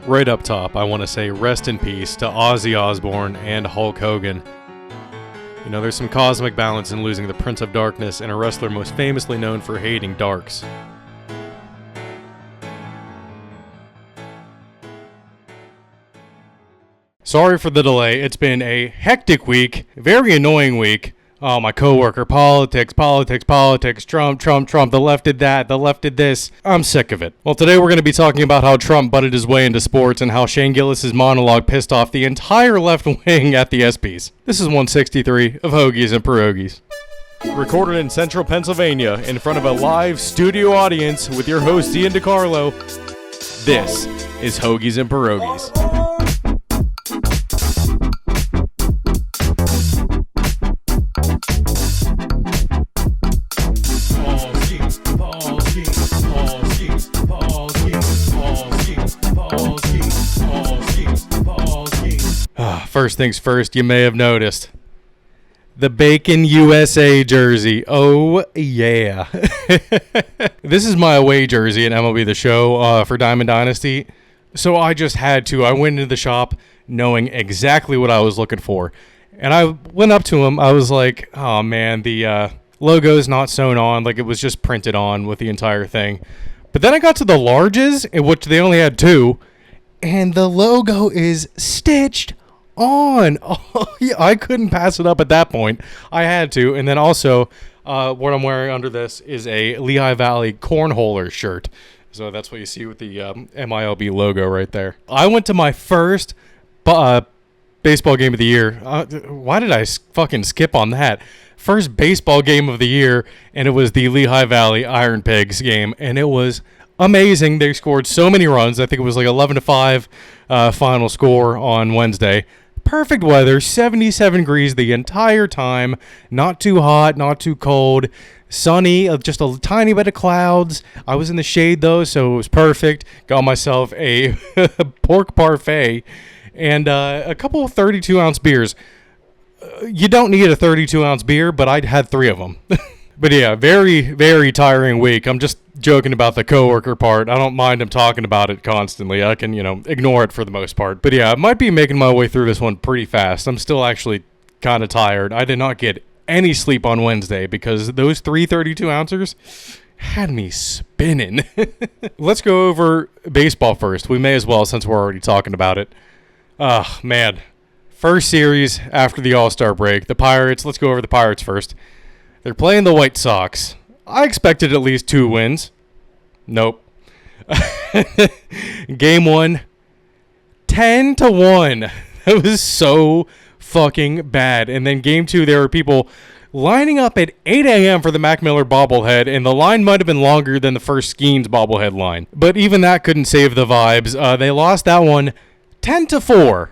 Right up top, I want to say rest in peace to Ozzy Osbourne and Hulk Hogan. You know, there's some cosmic balance in losing the Prince of Darkness and a wrestler most famously known for hating darks. Sorry for the delay. It's been a hectic week, very annoying week. Oh, my coworker, politics, Trump, the left did that, the left did this. I'm sick of it. Well, today we're going to be talking about how Trump butted his way into sports and how Shane Gillis' monologue pissed off the entire left wing at the ESPYs. This is 163 of Hoagies and Pierogis. Recorded in central Pennsylvania in front of a live studio audience with your host Ian DiCarlo, this is Hoagies and Pierogis. First things first, you may have noticed the Bacon USA jersey. Oh, yeah. This is my away jersey in MLB The Show for Diamond Dynasty. So I just had to. I went into the shop knowing exactly what I was looking for. And I went up to him. I was like, oh, man, the logo's not sewn on. Like, it was just printed on with the entire thing. But then I got to the larges, in which they only had two. And the logo is stitched on. Oh, yeah, I couldn't pass it up at that point. I had to. And then also, what I'm wearing under this is a Lehigh Valley cornholer shirt. So that's what you see with the MILB logo right there. I went to my first baseball game of the year. Why did I fucking skip on that? First baseball game of the year, and it was the Lehigh Valley Iron Pigs game, and it was amazing. They scored so many runs. I think it was like 11-5 final score on Wednesday. Perfect weather, 77 degrees the entire time. Not too hot, not too cold. Sunny, just a tiny bit of clouds. I was in the shade, though, so it was perfect. Got myself a pork parfait and a couple of 32-ounce beers. You don't need a 32-ounce beer, but I'd had 3 of them. But yeah, very, very tiring week. I'm just joking about the coworker part. I don't mind him talking about it constantly. I can, ignore it for the most part. But yeah, I might be making my way through this one pretty fast. I'm still actually kind of tired. I did not get any sleep on Wednesday because those 3 32-ouncers had me spinning. Let's go over baseball first. We may as well since we're already talking about it. Man. First series after the All-Star break. The Pirates. Let's go over the Pirates first. They're playing the White Sox. I expected at least 2 wins. Nope. Game 1, 10-1. That was so fucking bad. And then Game 2, there were people lining up at 8 a.m. for the Mac Miller bobblehead, and the line might have been longer than the first Skeens bobblehead line. But even that couldn't save the vibes. They lost that one 10-4.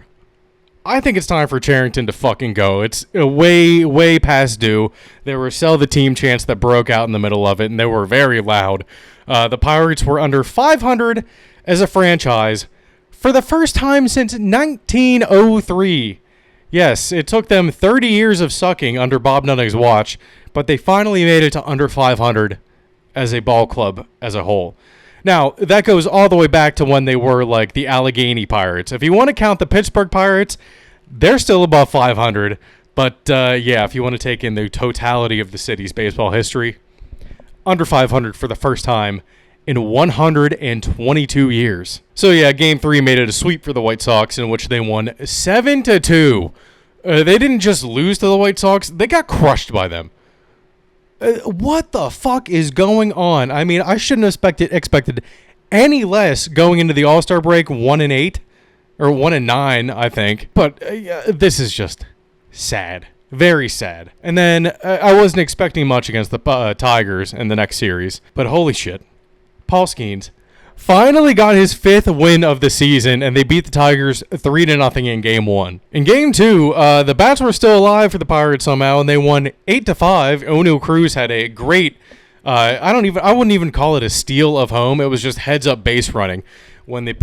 I think it's time for Cherington to fucking go. It's way, way past due. There were sell the team chants that broke out in the middle of it, and they were very loud. The Pirates were under 500 as a franchise for the first time since 1903. Yes, it took them 30 years of sucking under Bob Nutting's watch, but they finally made it to under 500 as a ball club as a whole. Now, that goes all the way back to when they were like the Allegheny Pirates. If you want to count the Pittsburgh Pirates, they're still above 500. But, yeah, if you want to take in the totality of the city's baseball history, under 500 for the first time in 122 years. So, yeah, Game 3 made it a sweep for the White Sox in which they won 7-2. They didn't just lose to the White Sox, they got crushed by them. What the fuck is going on? I mean, I shouldn't have expected any less going into the All-Star break 1-8 or 1-9, I think. But this is just sad, very sad. And then I wasn't expecting much against the Tigers in the next series, but holy shit, Paul Skeens finally got his 5th win of the season, and they beat the Tigers 3-0 in Game 1. In Game 2, the bats were still alive for the Pirates somehow, and they won 8-5. O'Neal Cruz had a great, I wouldn't even call it a steal of home. It was just heads-up base running. When the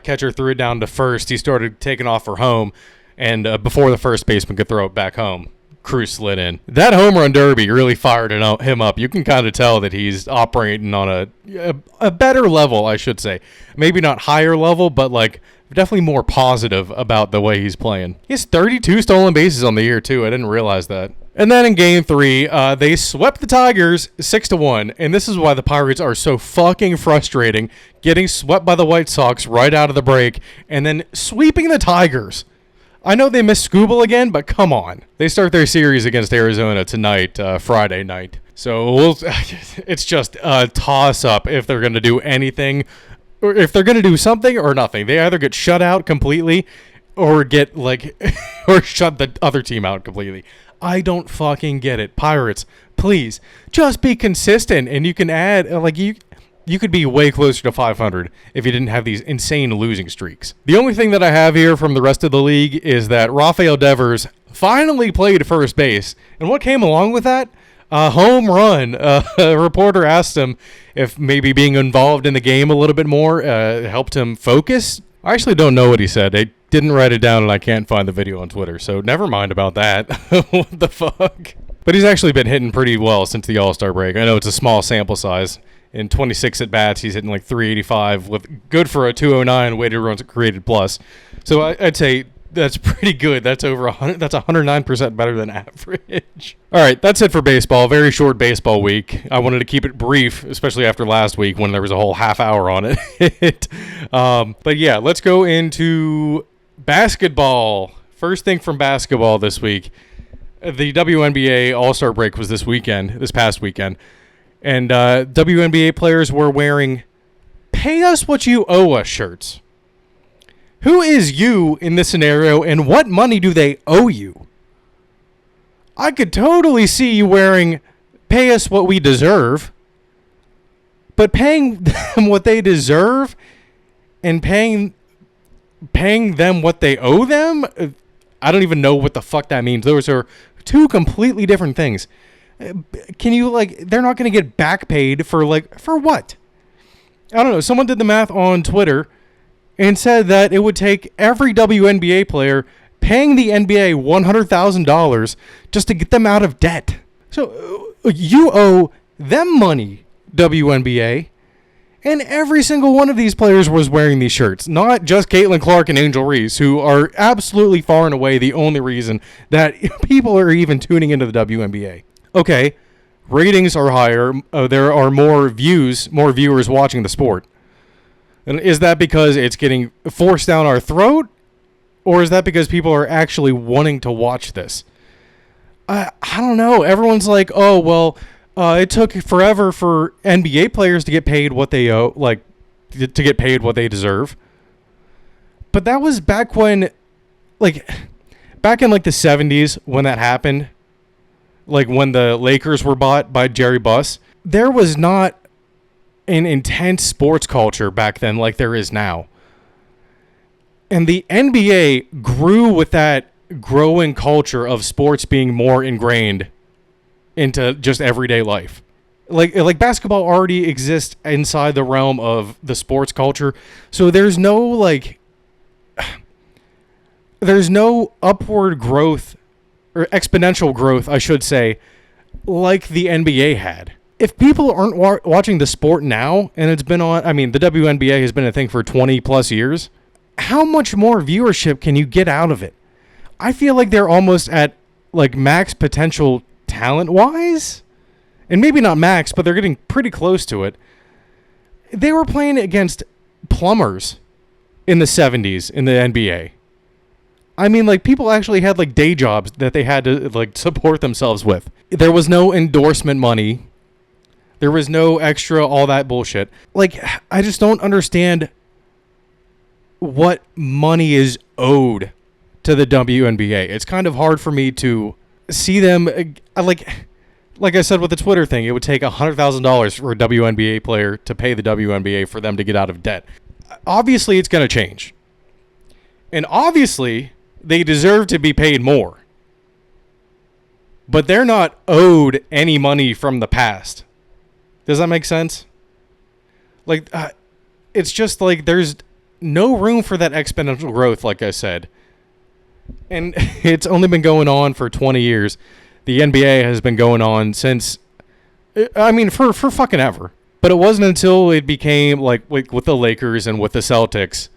catcher threw it down to first, he started taking off for home, and before the first baseman could throw it back home. Cruz slid in. That home run derby really fired him up. You can kind of tell that he's operating on a better level, I should say. Maybe not higher level, but like definitely more positive about the way he's playing. He has 32 stolen bases on the year, too. I didn't realize that. And then in Game 3, they swept the Tigers 6-1, and this is why the Pirates are so fucking frustrating, getting swept by the White Sox right out of the break, and then sweeping the Tigers. I know they missed Scooble again, but come on. They start their series against Arizona tonight, Friday night. So it's just a toss-up if they're going to do anything, or if they're going to do something or nothing. They either get shut out completely or get, like, or shut the other team out completely. I don't fucking get it. Pirates, please, just be consistent, and you can add, like, you could be way closer to 500 if you didn't have these insane losing streaks. The only thing that I have here from the rest of the league is that Rafael Devers finally played first base, and what came along with that? A home run. A reporter asked him if maybe being involved in the game a little bit more helped him focus. I actually don't know what he said. They didn't write it down, and I can't find the video on Twitter, so never mind about that. What the fuck? But he's actually been hitting pretty well since the All-Star break. I know it's a small sample size. In 26 at-bats, he's hitting like 385 with good for a 209 weighted runs created plus. So I'd say that's pretty good. That's over 100. That's 109% better than average. All right, that's it for baseball. Very short baseball week. I wanted to keep it brief, especially after last week when there was a whole half hour on it. But yeah, let's go into basketball. First thing from basketball this week. The WNBA All-Star break was this past weekend. And WNBA players were wearing "Pay Us What You Owe Us" shirts. Who is you in this scenario, and what money do they owe you? I could totally see you wearing "Pay Us What We Deserve," but paying them what they deserve and paying them what they owe them, I don't even know what the fuck that means. Those are two completely different things. Can you, like, they're not going to get back paid for what? I don't know. Someone did the math on Twitter and said that it would take every WNBA player paying the NBA $100,000 just to get them out of debt. So you owe them money, WNBA. And every single one of these players was wearing these shirts. Not just Caitlin Clark and Angel Reese, who are absolutely far and away the only reason that people are even tuning into the WNBA. Okay, ratings are higher. There are more viewers watching the sport. And is that because it's getting forced down our throat? Or is that because people are actually wanting to watch this? I don't know. Everyone's like, oh, well, it took forever for NBA players to get paid what they owe, like, to get paid what they deserve. But that was back when, back in, the 70s when that happened. Like, when the Lakers were bought by Jerry Buss. There was not an intense sports culture back then like there is now. And the NBA grew with that growing culture of sports being more ingrained into just everyday life. Like basketball already exists inside the realm of the sports culture. So there's no upward growth, or exponential growth, I should say, like the NBA had. If people aren't watching the sport now, and it's been on, the WNBA has been a thing for 20 plus years, how much more viewership can you get out of it? I feel like they're almost at, max potential talent-wise. And maybe not max, but they're getting pretty close to it. They were playing against plumbers in the 70s in the NBA. People actually had, day jobs that they had to, support themselves with. There was no endorsement money. There was no extra all that bullshit. I just don't understand what money is owed to the WNBA. It's kind of hard for me to see them, like I said with the Twitter thing, it would take $100,000 for a WNBA player to pay the WNBA for them to get out of debt. Obviously, it's going to change. And obviously, they deserve to be paid more. But they're not owed any money from the past. Does that make sense? It's just there's no room for that exponential growth, like I said. And it's only been going on for 20 years. the NBA has been going on since, I mean, for fucking ever. But it wasn't until it became like with the Lakers and with the Celtics,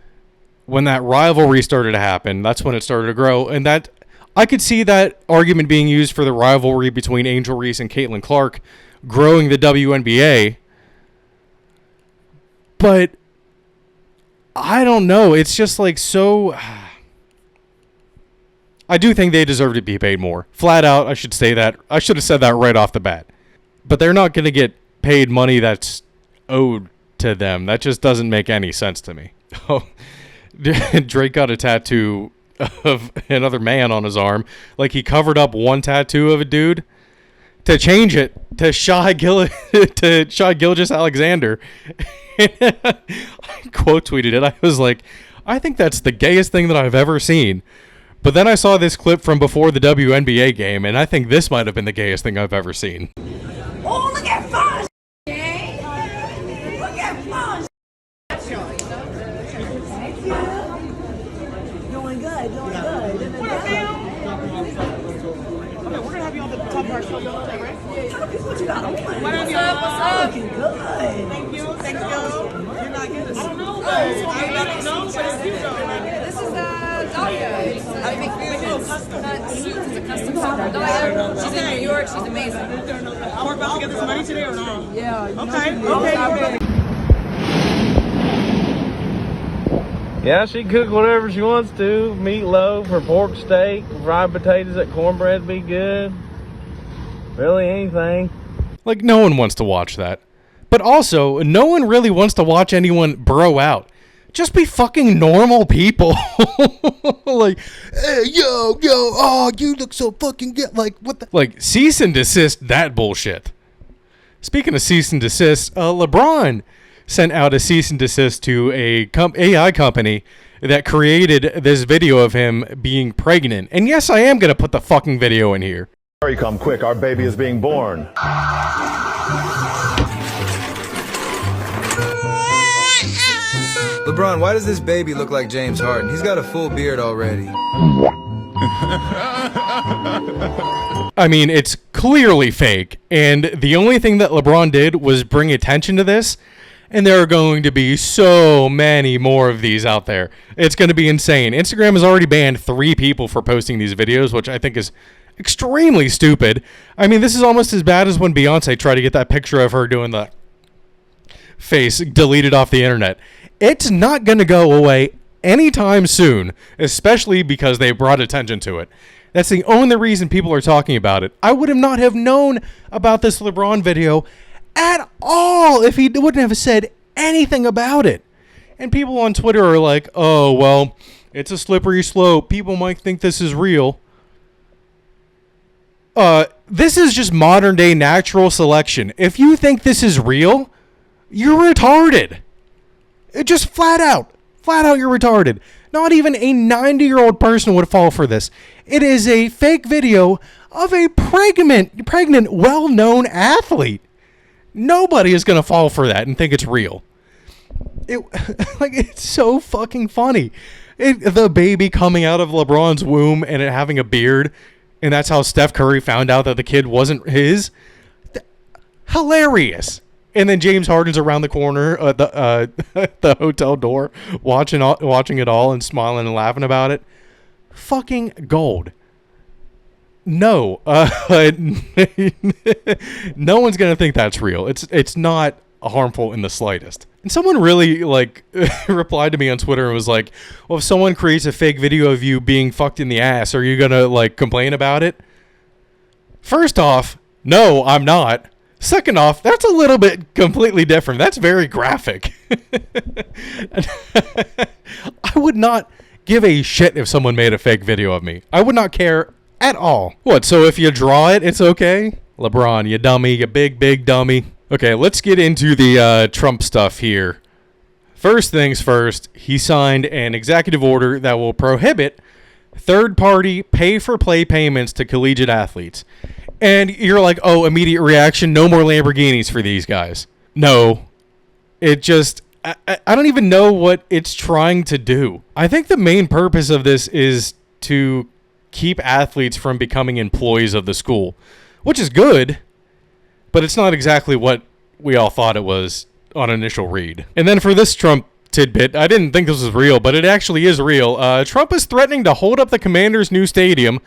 when that rivalry started to happen, that's when it started to grow. And that I could see that argument being used for the rivalry between Angel Reese and Caitlin Clark growing the WNBA. But I don't know. It's just like so... I do think they deserve to be paid more. Flat out, I should say that. I should have said that right off the bat. But they're not going to get paid money that's owed to them. That just doesn't make any sense to me. Oh, Drake got a tattoo of another man on his arm. Like he covered up one tattoo of a dude to change it to Shai Gilgeous-Alexander. I quote tweeted it. I was like, I think that's the gayest thing that I've ever seen. But then I saw this clip from before the WNBA game, and I think this might have been the gayest thing I've ever seen. Oh, look at Fonz! Look at Fonz! Thank you. Doing good, doing good. Okay, we're gonna have you on the top of our show, right? Tell people what you got on. What's up? Looking good. Thank you. You're not getting. I don't know. I'm not know, but it's you though. This is Dahlia. It's a custom suit for Dahlia. She's in New York. She's amazing. We're about to get this money today or not? Yeah. Okay. Yeah, she can cook whatever she wants to. Meatloaf or pork steak, fried potatoes, that cornbread be good. Really anything. Like, no one wants to watch that. But also, no one really wants to watch anyone bro out. Just be fucking normal people. Like, hey, yo, oh, you look so fucking good. Like, what the? Like, cease and desist that bullshit. Speaking of cease and desist, LeBron sent out a cease and desist to a AI company that created this video of him being pregnant. And yes, I am going to put the fucking video in here. Hurry, come quick, our baby is being born. LeBron, why does this baby look like James Harden? He's got a full beard already. I mean, it's clearly fake, and the only thing that LeBron did was bring attention to this, and there are going to be so many more of these out there. It's going to be insane. Instagram has already banned 3 people for posting these videos, which I think is extremely stupid. I mean, this is almost as bad as when Beyonce tried to get that picture of her doing the face deleted off the internet. It's not going to go away anytime soon, especially because they brought attention to it. That's the only reason people are talking about it. I would have not have known about this LeBron video at all if he wouldn't have said anything about it. And people on Twitter are like, oh, well, it's a slippery slope. People might think this is real. This is just modern day natural selection. If you think this is real, you're retarded. It just flat out you're retarded. Not even a 90-year-old person would fall for this. It is a fake video of a pregnant, well-known athlete. Nobody is going to fall for that and think it's real. It's so fucking funny. The baby coming out of LeBron's womb and it having a beard, and that's how Steph Curry found out that the kid wasn't his. Hilarious. And then James Harden's around the corner at the hotel door watching it all and smiling and laughing about it. Fucking gold. No. No one's going to think that's real. It's not harmful in the slightest. And someone really replied to me on Twitter and was like, well, if someone creates a fake video of you being fucked in the ass, are you going to complain about it? First off, no, I'm not. Second off, that's a little bit completely different. That's very graphic. I would not give a shit if someone made a fake video of me. I would not care at all. What, so if you draw it, it's okay? LeBron, you dummy, you big dummy. Okay, let's get into the Trump stuff here. First things first, he signed an executive order that will prohibit third-party pay-for-play payments to collegiate athletes. And you're like, oh, immediate reaction, no more Lamborghinis for these guys. No. It just, I don't even know what it's trying to do. I think the main purpose of this is to keep athletes from becoming employees of the school, which is good, but it's not exactly what we all thought it was on initial read. And then for this Trump tidbit, I didn't think this was real, but it actually is real. Trump is threatening to hold up the Commanders' new stadium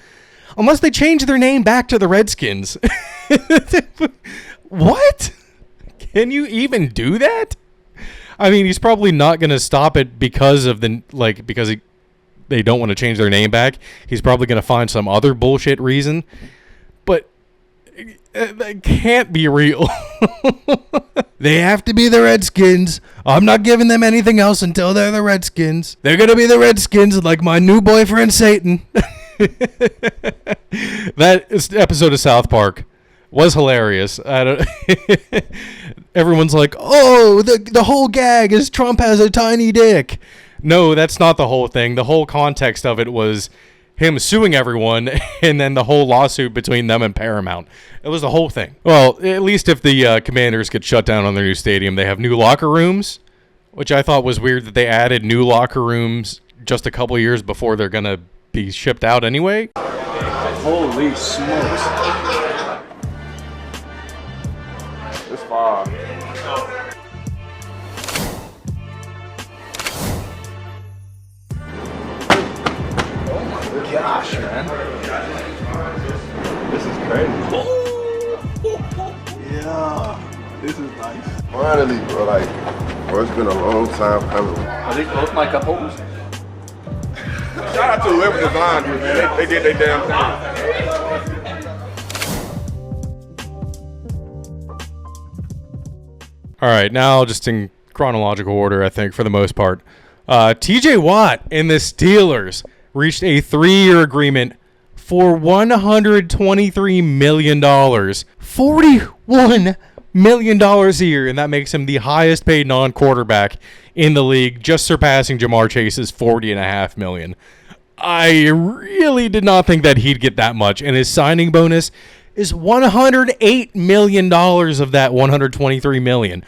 unless they change their name back to the Redskins. What? Can you even do that? I mean, he's probably not going to stop it because of they don't want to change their name back. He's probably going to find some other bullshit reason. But that can't be real. They have to be the Redskins. I'm not giving them anything else until they're the Redskins. They're going to be the Redskins like my new boyfriend Satan. That episode of South Park was hilarious. Everyone's like, oh, the whole gag is Trump has a tiny dick. No, that's not the whole thing. The whole context of it was him suing everyone and then the whole lawsuit between them and Paramount. It was the whole thing. Well, at least if the Commanders get shut down on their new stadium, they have new locker rooms, which I thought was weird that they added new locker rooms just a couple years before they're going to be shipped out anyway. Holy smokes. It's far. Gosh, man. This is crazy. Yeah, this is nice. Finally, bro, it's been a long time coming. Are these both my cup holders? Shout out to whoever designed it, man. They did their damn thing. All right, now just in chronological order, I think, for the most part. TJ Watt and the Steelers reached a 3-year agreement for $123 million. $41 million a year, and that makes him the highest paid non-quarterback in the league, just surpassing Jamar Chase's $40.5 million. I really did not think that he'd get that much, and his signing bonus is $108 million of that $123 million.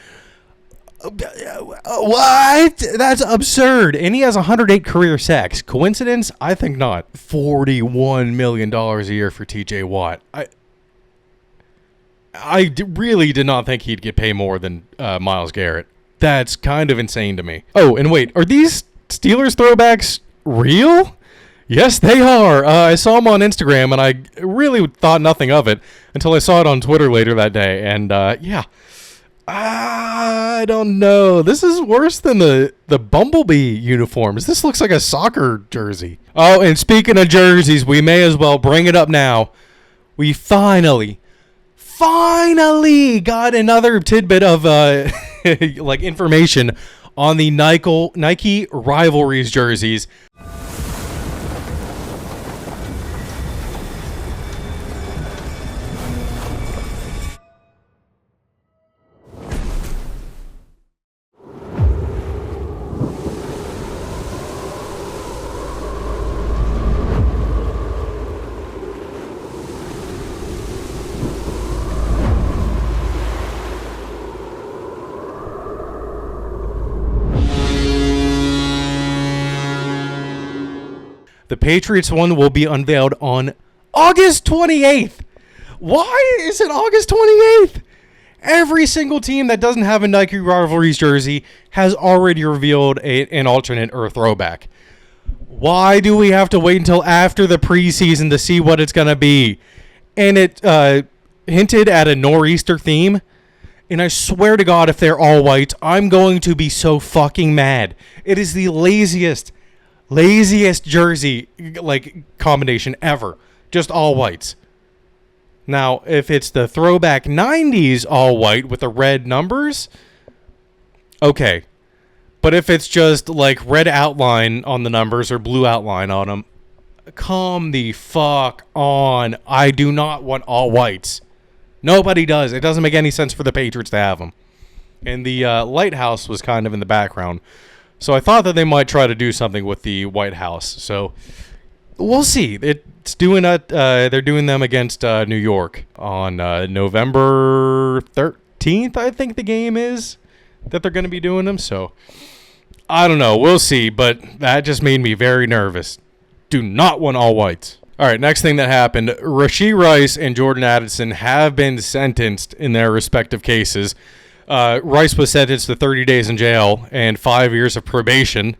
What? That's absurd. And he has 108 career sacks. Coincidence? I think not. $41 million a year for TJ Watt. Really did not think he'd get paid more than Myles Garrett. That's kind of insane to me. Oh, and wait, are these Steelers throwbacks real? Yes, they are. I saw them on Instagram, and I really thought nothing of it until I saw it on Twitter later that day. And yeah. I don't know. This is worse than the Bumblebee uniforms. This looks like a soccer jersey. Oh, and speaking of jerseys, we may as well bring it up now. We finally got another tidbit of information on the Nike Rivalries jerseys. The Patriots one will be unveiled on August 28th. Why is it August 28th? Every single team that doesn't have a Nike Rivalries jersey has already revealed an alternate or throwback. Why do we have to wait until after the preseason to see what it's going to be? And it hinted at a nor'easter theme. And I swear to God, if they're all white, I'm going to be so fucking mad. It is the laziest jersey combination ever. Just all whites. Now, if it's the throwback 90s all white with the red numbers, okay. But if it's just like red outline on the numbers or blue outline on them, come the fuck on. I do not want all whites. Nobody does. It doesn't make any sense for the Patriots to have them. And the lighthouse was kind of in the background. So I thought that they might try to do something with the White House. So we'll see. It's doing they're doing them against New York on November 13th, I think the game is, that they're going to be doing them. So I don't know. We'll see. But that just made me very nervous. Do not want all whites. All right, next thing that happened, Rashee Rice and Jordan Addison have been sentenced in their respective cases. Rice was sentenced to 30 days in jail and 5 years of probation.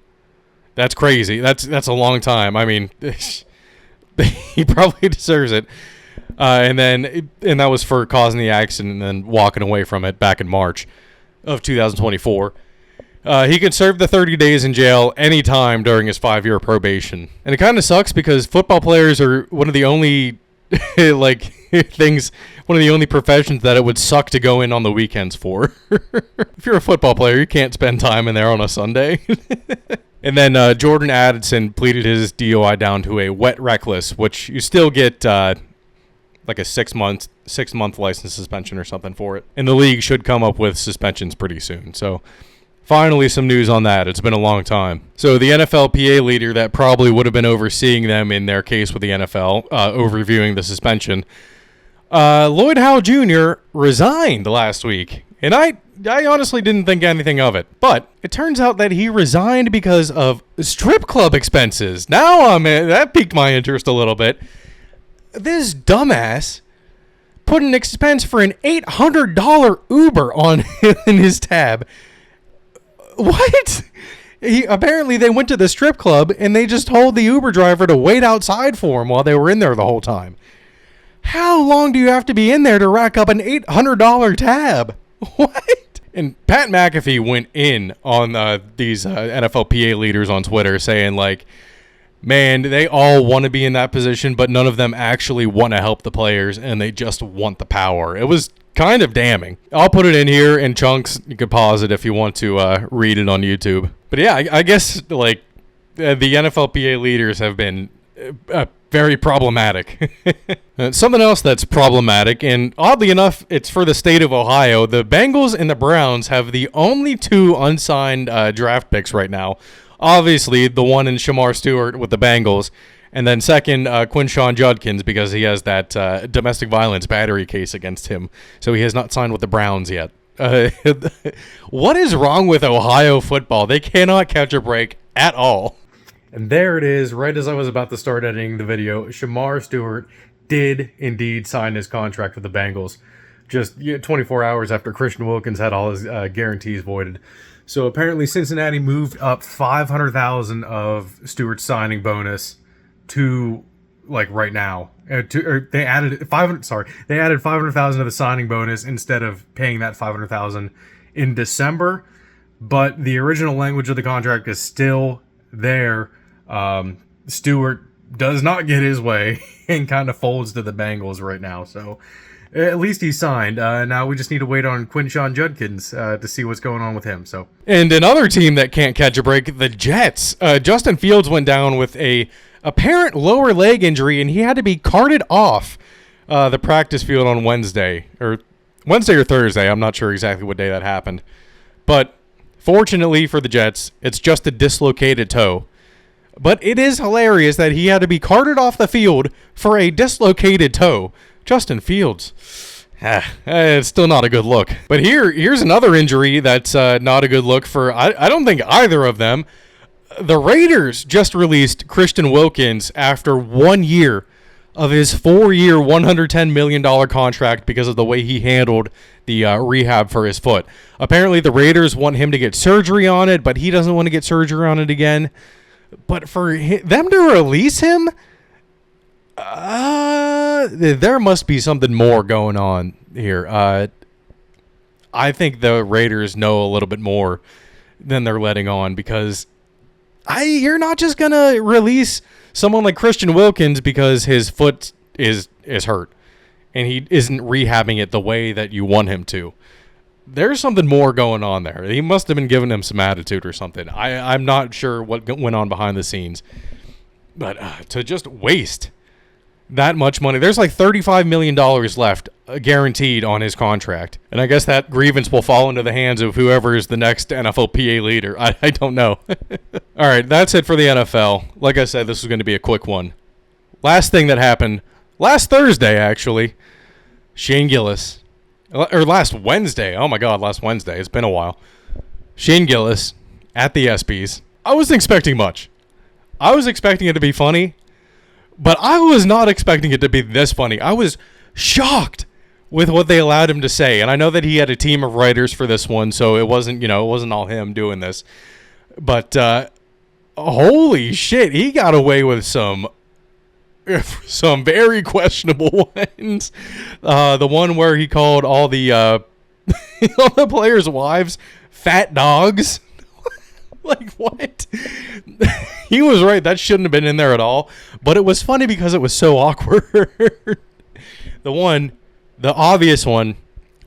That's crazy. That's a long time. I mean, he probably deserves it. And that was for causing the accident and then walking away from it back in March of 2024. He could serve the 30 days in jail anytime during his 5-year probation. And it kind of sucks because football players are one of the only one of the only professions that it would suck to go in on the weekends for. If you're a football player, you can't spend time in there on a Sunday. And then Jordan Addison pleaded his DUI down to a wet reckless, which you still get like a 6-month license suspension or something for it. And the league should come up with suspensions pretty soon. So finally some news on that. It's been a long time. So the NFLPA leader that probably would have been overseeing them in their case with the NFL, overviewing the suspension, Lloyd Howe Jr. resigned last week. And I honestly didn't think anything of it. But it turns out that he resigned because of strip club expenses. Now that piqued my interest a little bit. This dumbass put an expense for an $800 Uber on in his tab. What? Apparently they went to the strip club and they just told the Uber driver to wait outside for him while they were in there the whole time. How long do you have to be in there to rack up an $800 tab? What? And Pat McAfee went in on these NFLPA leaders on Twitter saying, like, man, they all want to be in that position, but none of them actually want to help the players, and they just want the power. It was kind of damning. I'll put it in here in chunks. You can pause it if you want to read it on YouTube. But yeah, I guess like the NFLPA leaders have been very problematic. Something else that's problematic, and oddly enough, it's for the state of Ohio. The Bengals and the Browns have the only 2 unsigned draft picks right now. Obviously, the one in Shamar Stewart with the Bengals, and then second, Quinshawn Judkins, because he has that domestic violence battery case against him. So he has not signed with the Browns yet. What is wrong with Ohio football? They cannot catch a break at all. And there it is, right as I was about to start editing the video, Shamar Stewart did indeed sign his contract with the Bengals. Just 24 hours after Christian Wilkins had all his guarantees voided. So apparently Cincinnati moved up $500,000 of Stewart's signing bonus to like right now. They added $500,000 of the signing bonus instead of paying that $500,000 in December. But the original language of the contract is still there. Stewart does not get his way and kind of folds to the Bengals right now. So at least he signed. Now we just need to wait on Quinshawn Judkins to see what's going on with him. So, and another team that can't catch a break, the Jets. Justin Fields went down with a apparent lower leg injury, and he had to be carted off the practice field on Wednesday or Thursday. I'm not sure exactly what day that happened. But fortunately for the Jets, it's just a dislocated toe. But it is hilarious that he had to be carted off the field for a dislocated toe. Justin Fields. It's still not a good look. But here's another injury that's not a good look for, I don't think either of them. The Raiders just released Christian Wilkins after 1 year of his 4-year, $110 million contract because of the way he handled the rehab for his foot. Apparently the Raiders want him to get surgery on it, but he doesn't want to get surgery on it again. But for them to release him, there must be something more going on here. I think the Raiders know a little bit more than they're letting on, because you're not just going to release someone like Christian Wilkins because his foot is hurt and he isn't rehabbing it the way that you want him to. There's something more going on there. He must have been giving him some attitude or something. I'm not sure what went on behind the scenes. But to just waste that much money. There's like $35 million left guaranteed on his contract. And I guess that grievance will fall into the hands of whoever is the next NFLPA leader. I don't know. All right, that's it for the NFL. Like I said, this is going to be a quick one. Last thing that happened, last Thursday, actually, Shane Gillis, or last Wednesday. Oh, my God, last Wednesday. It's been a while. Shane Gillis at the ESPYs. I wasn't expecting much. I was expecting it to be funny. But I was not expecting it to be this funny. I was shocked with what they allowed him to say. And I know that he had a team of writers for this one, so it wasn't, it wasn't all him doing this. But holy shit, he got away with some very questionable ones. The one where he called all the all the players' wives fat dogs. Like, what? He was right. That shouldn't have been in there at all. But it was funny because it was so awkward. The obvious one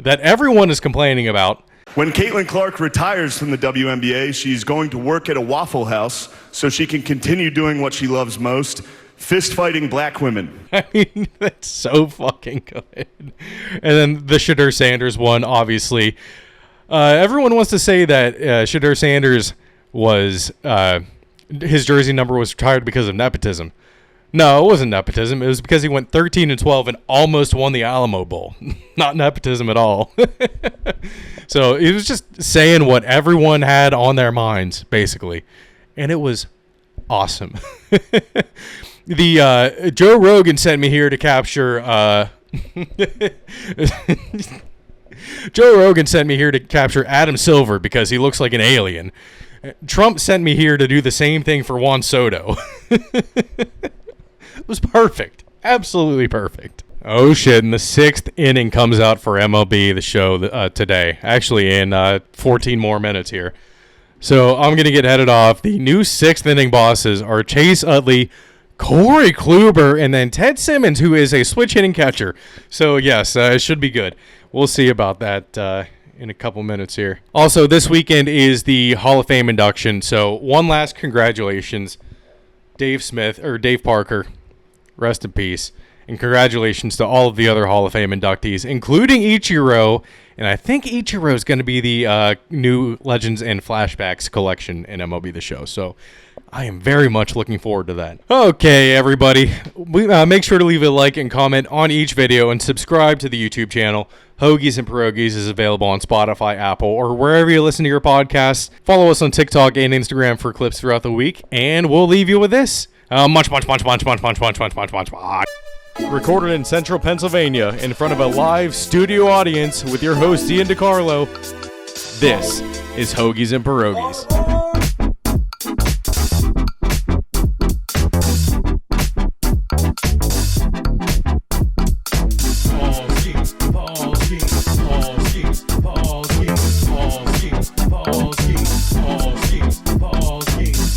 that everyone is complaining about. When Caitlin Clark retires from the WNBA, she's going to work at a Waffle House so she can continue doing what she loves most, fist-fighting black women. I mean, that's so fucking good. And then the Shadur Sanders one, obviously. Everyone wants to say that Shadur Sanders was, his jersey number was retired because of nepotism. No, it wasn't nepotism. It was because he went 13-12 and almost won the Alamo Bowl. Not nepotism at all. So he was just saying what everyone had on their minds, basically. And it was awesome. The Joe Rogan sent me here to capture Joe Rogan sent me here to capture Adam Silver because he looks like an alien. Trump sent me here to do the same thing for Juan Soto. It was perfect. Absolutely perfect. Oh shit, and the 6th inning comes out for MLB, the show today. Actually in 14 more minutes here. So I'm going to get headed off. The new 6th inning bosses are Chase Utley, Corey Kluber, and then Ted Simmons, who is a switch hitting catcher. So yes, it should be good. We'll see about that in a couple minutes here. Also, this weekend is the Hall of Fame induction. So one last congratulations, Dave Parker, rest in peace. And congratulations to all of the other Hall of Fame inductees, including Ichiro. And I think Ichiro is going to be the new Legends and Flashbacks collection in MLB The Show. So I am very much looking forward to that. Okay, everybody. Make sure to leave a like and comment on each video and subscribe to the YouTube channel. Hoagies and Pierogis is available on Spotify, Apple, or wherever you listen to your podcasts. Follow us on TikTok and Instagram for clips throughout the week. And we'll leave you with this. Munch. Recorded in central Pennsylvania in front of a live studio audience with your host Ian DiCarlo. This is Hoagies and Pierogis.